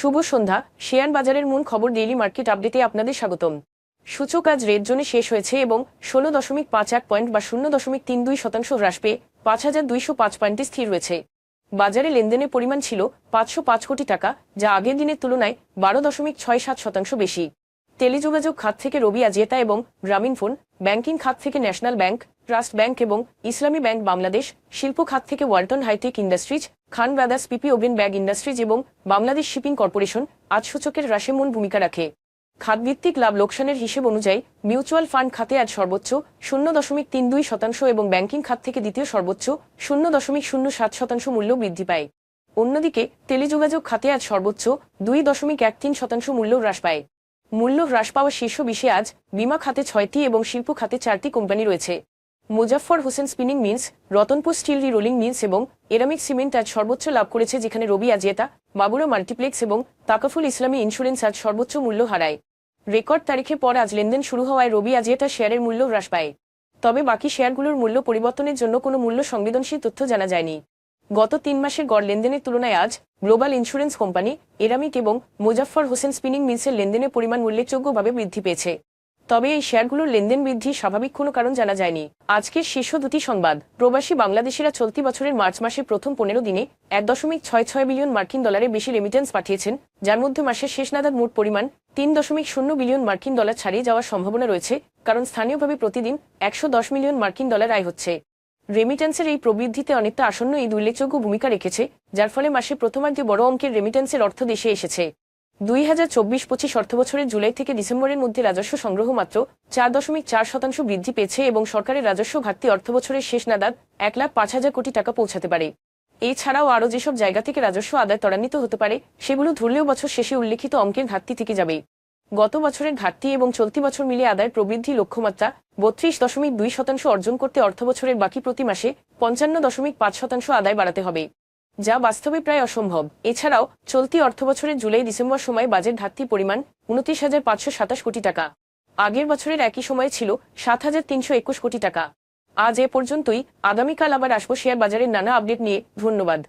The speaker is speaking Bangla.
শুভ সন্ধ্যা। শেয়ার বাজারের মূল খবর ডেইলি মার্কেট আপডেটে আপনাদের স্বাগতম। সূচক আজ রেড জোনে শেষ হয়েছে এবং 16.51 পয়েন্ট বা 0.32% হ্রাস পেয়ে 5,205 পয়েন্টে স্থির রয়েছে। বাজারে লেনদেনের পরিমাণ ছিল 505 কোটি টাকা, যা আগের দিনের তুলনায় 12.67% বেশি। টেলিযোগাযোগ খাত থেকে রবি আজিয়েতা এবং গ্রামীণফোন, ব্যাংকিং খাত থেকে ন্যাশনাল ব্যাংক, ট্রাস্ট ব্যাংক এবং ইসলামী ব্যাংক বাংলাদেশ, শিল্প খাত থেকে ওয়ালটন হাইটেক ইন্ডাস্ট্রিজ, খান ব্রাদার্স পিপি ওভেন ব্যাগ ইন্ডাস্ট্রিজ এবং বাংলাদেশ শিপিং কর্পোরেশন আজ সূচকের হ্রাসে মূল ভূমিকা রাখে। খাতভিত্তিক লাভ লোকসানের হিসেব অনুযায়ী মিউচুয়াল ফান্ড খাতে আজ সর্বোচ্চ 0.32% এবং ব্যাংকিং খাত থেকে দ্বিতীয় সর্বোচ্চ 0.07% মূল্য বৃদ্ধি পায়। অন্যদিকে টেলিযোগাযোগ খাতে আজ সর্বোচ্চ 2.13% মূল্য হ্রাস পায়। মূল্য হ্রাস পাওয়া শীর্ষ 20-এ আজ বিমা খাতে 6টি এবং শিল্প খাতে 4টি কোম্পানি রয়েছে। Muzaffar Hossain spinning mills, Ratanpur steel rolling mills এবং এরামিক সিমেন্ট আজ সর্বোচ্চ লাভ করেছে, যেখানে রবি আজিয়েতা, বাবুরা মাল্টিপ্লেক্স এবং তাকাফুল ইসলামী ইন্স্যুরেন্স আজ সর্বোচ্চ মূল্য হারায়। রেকর্ড তারিখে পর আজ লেনদেন শুরু হওয়ায় রবি আজিয়েতা শেয়ারের মূল্য হ্রাস পায়। তবে বাকি শেয়ারগুলোর মূল্য পরিবর্তনের জন্য কোনো মূল্য সংবেদনশীল তথ্য জানা যায়নি। গত 3 মাসের গড় লেনদেনের তুলনায় আজ গ্লোবাল ইন্স্যুরেন্স কোম্পানি, এরামিক এবং মুজাফফর হোসেন স্পিনিং মিলসের লেনদেনের পরিমাণ উল্লেখযোগ্যভাবে বৃদ্ধি পেয়েছে। তবে এই শেয়ারগুলোর লেনদেন বৃদ্ধি স্বাভাবিক কোনো কারণ জানা যায়নি। আজকের শীর্ষ দুটি সংবাদ। প্রবাসী বাংলাদেশিরা চলতি বছরের মার্চ মাসের প্রথম 15 দিনে 1.66 বিলিয়ন মার্কিন ডলারের বেশি রেমিটেন্স পাঠিয়েছেন, যার মধ্যে মাসের শেষ নাগাদ মোট পরিমাণ 3.0 বিলিয়ন মার্কিন ডলার ছাড়িয়ে যাওয়ার সম্ভাবনা রয়েছে, কারণ স্থানীয়ভাবে প্রতিদিন 110 মিলিয়ন মার্কিন ডলার আয় হচ্ছে। রেমিটেন্সের এই প্রবৃদ্ধিতে অনেকটা আসন্ন ঈদ উল্লেখযোগ্য ভূমিকা রেখেছে, যার ফলে মাসের প্রথমার্ধে বড় অঙ্কের রেমিটেন্সের অর্থ দেশে এসেছে। 2024-25 অর্থবছরের জুলাই থেকে ডিসেম্বরের মধ্যে রাজস্ব সংগ্রহ মাত্র 4.4% বৃদ্ধি পেয়েছে এবং সরকারের রাজস্ব ঘাটতি অর্থবছরের শেষ নাগাদ 1,05,000 কোটি টাকা পৌঁছাতে পারে। এছাড়াও আরও যেসব জায়গা থেকে রাজস্ব আদায় ত্বরান্বিত হতে পারে, সেগুলো ধরলেও বছর শেষে উল্লেখিত অঙ্কের ঘাটতি থেকে যাবে। গত বছরের ঘাটতি এবং চলতি বছর মিলে আদায়ের প্রবৃদ্ধি লক্ষ্যমাত্রা 32.2% অর্জন করতে অর্থবছরের বাকি প্রতি মাসে 55.5% আদায় বাড়াতে হবে, যা বাস্তবে প্রায় অসম্ভব। এছাড়াও চলতি অর্থবছরের জুলাই ডিসেম্বর সময়ে বাজেট ঘাটতি পরিমাণ 29,527 কোটি টাকা। আগের বছরের একই সময়ে ছিল 7,321 কোটি টাকা। আজ এ পর্যন্তই। আগামীকাল আবার আসবো শেয়ার বাজারের নানা আপডেট নিয়ে। ধন্যবাদ।